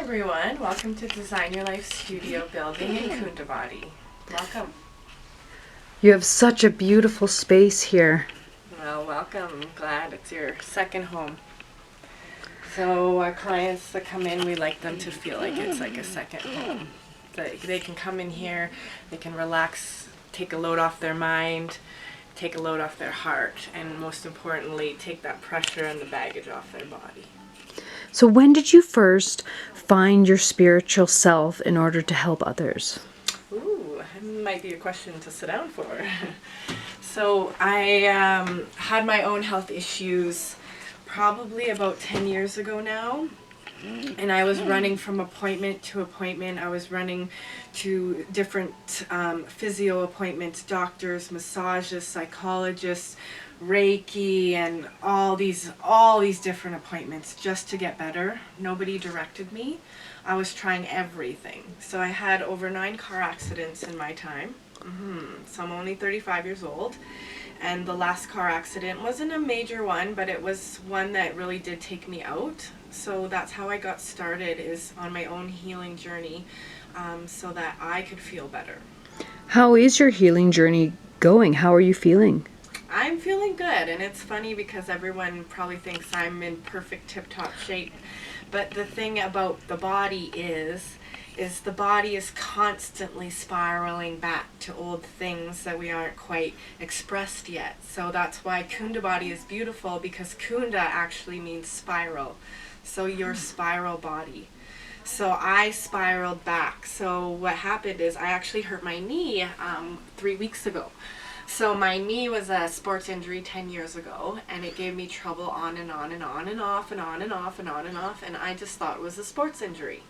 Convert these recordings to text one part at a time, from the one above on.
everyone. Welcome to Design Your Life Studio Building in Kunda Body. Welcome. You have such a beautiful space here. Well, welcome. I'm glad it's your second home. So our clients that come in, we like them to feel like it's like a second home. They can come in here, they can relax, take a load off their mind, take a load off their heart, and most importantly, take that pressure and the baggage off their body. So when did you first find your spiritual self in order to help others? Ooh, that might be a question to sit down for. So I had my own health issues probably about 10 years ago now. And I was running from appointment to appointment. I was running to different physio appointments, doctors, massages, psychologists, reiki, and all these different appointments just to get better. Nobody directed me. I was trying everything. So I had over 9 car accidents in my time. So I'm only 35 years old. And the last car accident wasn't a major one, but it was one that really did take me out. So that's how I got started, is on my own healing journey, so that I could feel better. How is your healing journey going? How are you feeling? I'm feeling good, and it's funny because everyone probably thinks I'm in perfect tip-top shape. But the thing about the body is the body is constantly spiraling back to old things that we aren't quite expressed yet. So that's why Kunda Body is beautiful, because Kunda actually means spiral. So your spiral body. So I spiraled back. So what happened is I actually hurt my knee 3 weeks ago. So my knee was a sports injury 10 years ago, and it gave me trouble on and on and on and off and on and off and on and off, and I just thought it was a sports injury.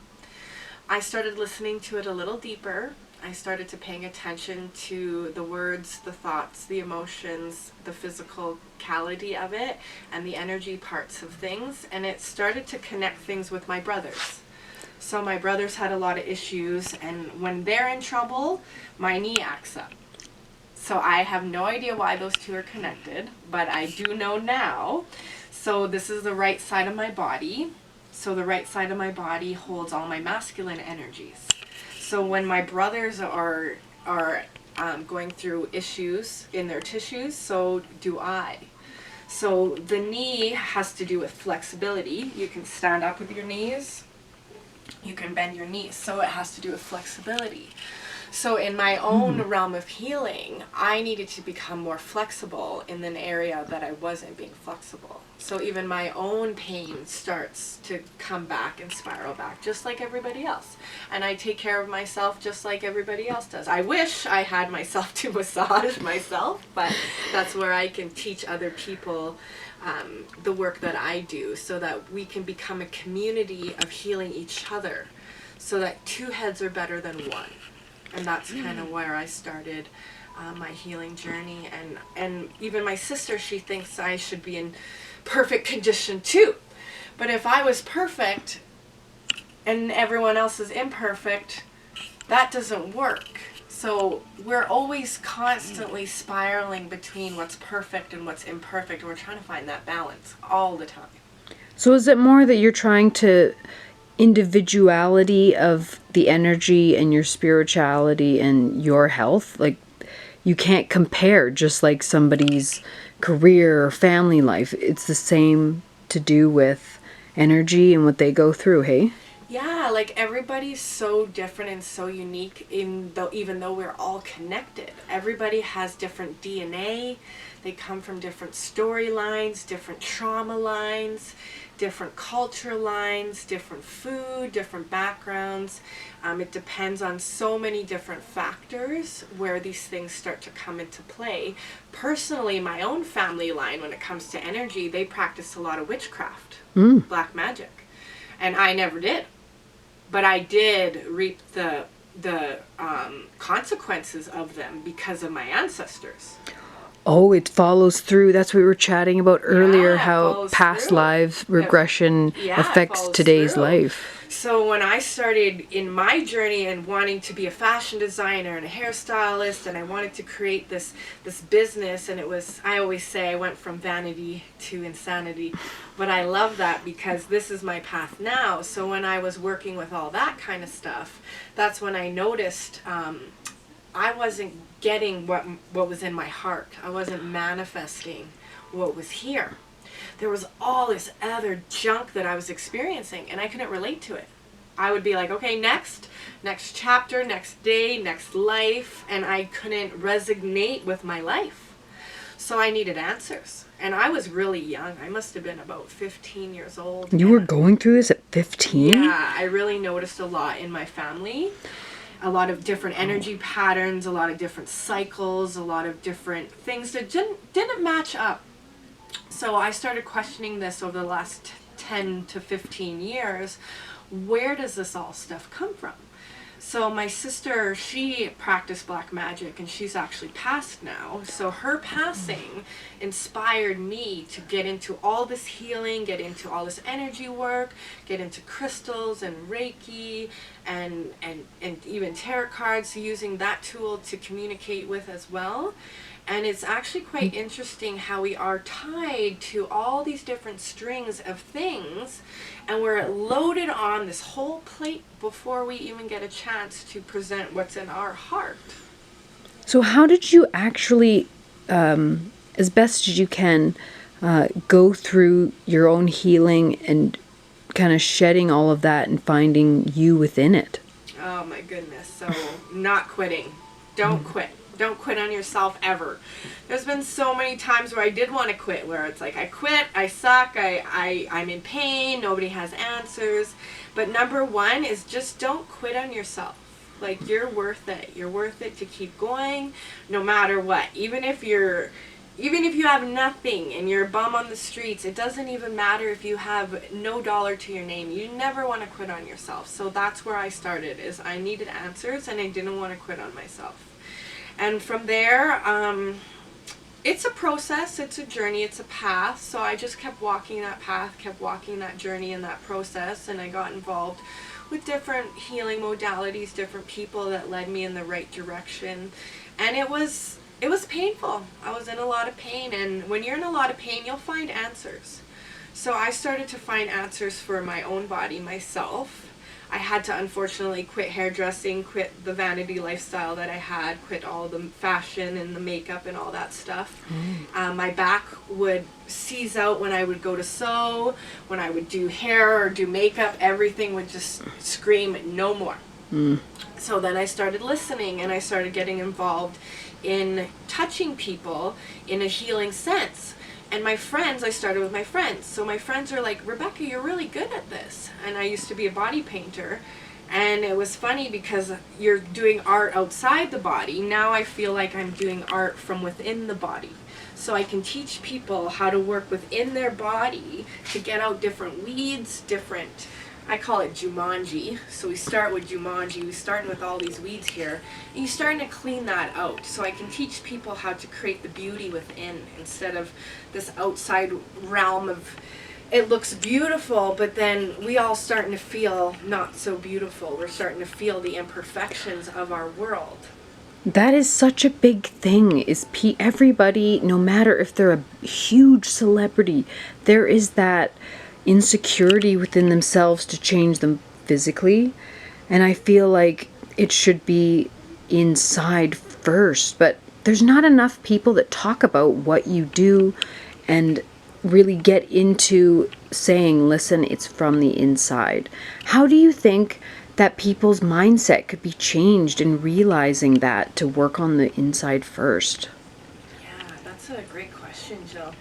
I started listening to it a little deeper. I started to paying attention to the words, the thoughts, the emotions, the physicality of it, and the energy parts of things, and it started to connect things with my brothers. So my brothers had a lot of issues, and when they're in trouble, my knee acts up. So I have no idea why those two are connected, but I do know now. So this is the right side of my body. So the right side of my body holds all my masculine energies. So when my brothers are going through issues in their tissues, so do I. So the knee has to do with flexibility. You can stand up with your knees. You can bend your knees. So it has to do with flexibility. So in my own realm of healing, I needed to become more flexible in an area that I wasn't being flexible. So even my own pain starts to come back and spiral back, just like everybody else. And I take care of myself just like everybody else does. I wish I had myself to massage myself, but that's where I can teach other people the work that I do, so that we can become a community of healing each other, so that 2 heads are better than 1. And that's kind of where I started my healing journey. And even my sister, she thinks I should be in perfect condition too. But if I was perfect and everyone else is imperfect, that doesn't work. So we're always constantly spiraling between what's perfect and what's imperfect. And we're trying to find that balance all the time. So is it more that you're trying to individuality of the energy and your spirituality and your health? Like, you can't compare just like somebody's career or family life. It's the same to do with energy and what they go through, hey? Yeah, like everybody's so different and so unique, even though we're all connected. Everybody has different DNA. They come from different storylines, different trauma lines, different culture lines, different food, different backgrounds. It depends on so many different factors where these things start to come into play. Personally, my own family line, when it comes to energy, they practice a lot of witchcraft, black magic. And I never did. But I did reap the consequences of them because of my ancestors. Oh, it follows through. That's what we were chatting about earlier, how past lives regression affects today's life. So when I started in my journey and wanting to be a fashion designer and a hairstylist, and I wanted to create this business, and it was, I always say, I went from vanity to insanity, but I love that because this is my path now. So when I was working with all that kind of stuff, that's when I noticed I wasn't getting what was in my heart. I wasn't manifesting what was here. There was all this other junk that I was experiencing, and I couldn't relate to it. I would be like, okay, next chapter, next day, next life, and I couldn't resonate with my life. So I needed answers. And I was really young. I must have been about 15 years old. You were going through this at 15? Yeah, I really noticed a lot in my family. A lot of different energy patterns, a lot of different cycles, a lot of different things that didn't match up. So I started questioning this over the last 10 to 15 years. Where does this all stuff come from? So my sister, she practiced black magic, and she's actually passed now. So her passing inspired me to get into all this healing, get into all this energy work, get into crystals and reiki and even tarot cards, using that tool to communicate with as well. And it's actually quite interesting how we are tied to all these different strings of things, and we're loaded on this whole plate before we even get a chance to present what's in our heart. So how did you actually, as best as you can, go through your own healing and kind of shedding all of that and finding you within it? Oh my goodness. So not quitting. Don't quit. Don't quit on yourself ever. There's been so many times where I did want to quit, where it's like, I quit, I suck, I'm in pain, nobody has answers. But number one is just don't quit on yourself. Like, you're worth it. You're worth it to keep going no matter what. Even if you have nothing and you're a bum on the streets, it doesn't even matter if you have no dollar to your name. You never want to quit on yourself. So that's where I started, is I needed answers and I didn't want to quit on myself. And from there, it's a process, it's a journey, it's a path. So I just kept walking that path, kept walking that journey and that process, and I got involved with different healing modalities, different people that led me in the right direction. And it was painful. I was in a lot of pain, and when you're in a lot of pain, you'll find answers. So I started to find answers for my own body, myself. I had to unfortunately quit hairdressing, quit the vanity lifestyle that I had, quit all the fashion and the makeup and all that stuff. My back would seize out when I would go to sew, when I would do hair or do makeup, everything would just scream, no more. So then I started listening, and I started getting involved in touching people in a healing sense. And my friends, I started with my friends. So my friends are like, Rebecca, you're really good at this. And I used to be a body painter. And it was funny because you're doing art outside the body. Now I feel like I'm doing art from within the body. So I can teach people how to work within their body to get out different weeds, different, I call it Jumanji. So we start with Jumanji. We're starting with all these weeds here. And you're starting to clean that out. So I can teach people how to create the beauty within instead of this outside realm of, it looks beautiful, but then we all starting to feel not so beautiful. We're starting to feel the imperfections of our world. That is such a big thing, is everybody, no matter if they're a huge celebrity, there is that insecurity within themselves to change them physically. And I feel like it should be inside first, but there's not enough people that talk about what you do and really get into saying, listen, it's from the inside. How do you think that people's mindset could be changed in realizing that, to work on the inside first? Yeah, that's a great question, Jill.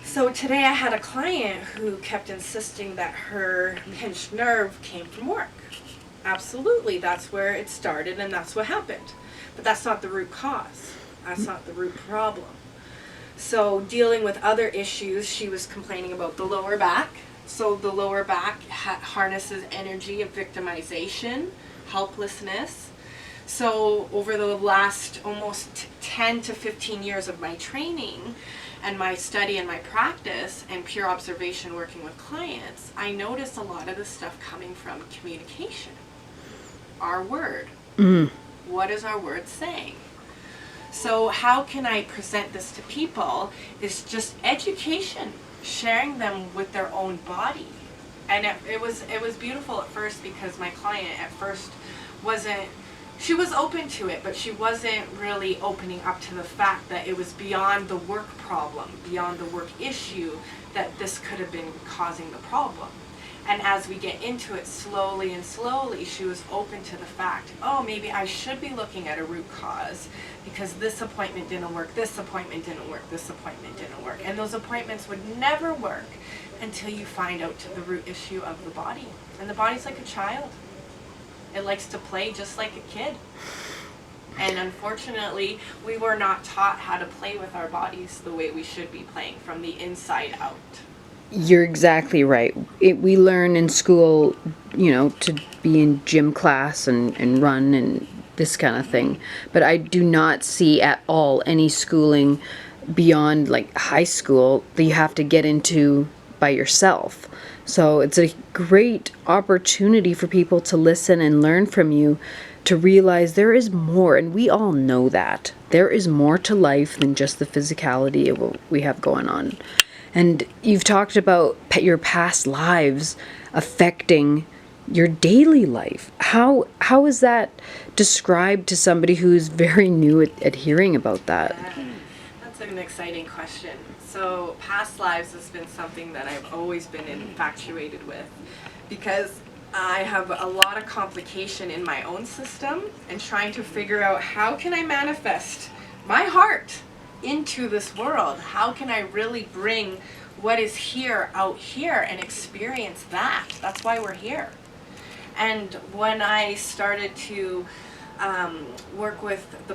So today I had a client who kept insisting that her pinched nerve came from work. Absolutely, that's where it started and that's what happened. But that's not the root cause. That's not the root problem. So dealing with other issues, she was complaining about the lower back. So the lower back harnesses energy of victimization, helplessness. So over the last almost 10 to 15 years of my training and my study and my practice and pure observation working with clients, I notice a lot of the stuff coming from communication. Our word. What is our word saying? So how can I present this to people is just education, sharing them with their own body. And it was beautiful at first, because my client at first she was open to it, but she wasn't really opening up to the fact that it was beyond the work problem, beyond the work issue, that this could have been causing the problem. And as we get into it slowly and slowly, she was open to the fact, oh, maybe I should be looking at a root cause, because this appointment didn't work, this appointment didn't work, this appointment didn't work. And those appointments would never work until you find out to the root issue of the body. And the body's like a child. It likes to play just like a kid. And unfortunately, we were not taught how to play with our bodies the way we should be playing, from the inside out. You're exactly right. We learn in school, to be in gym class and run and this kind of thing. But I do not see at all any schooling beyond like high school that you have to get into by yourself. So it's a great opportunity for people to listen and learn from you, to realize there is more, and we all know that. There is more to life than just the physicality of what we have going on. And you've talked about your past lives affecting your daily life. How is that described to somebody who's very new at hearing about that? That's an exciting question. So past lives has been something that I've always been infatuated with, because I have a lot of complication in my own system, and trying to figure out, how can I manifest my heart into this world? How can I really bring what is here out here and experience that? That's why we're here. And when I started to work with the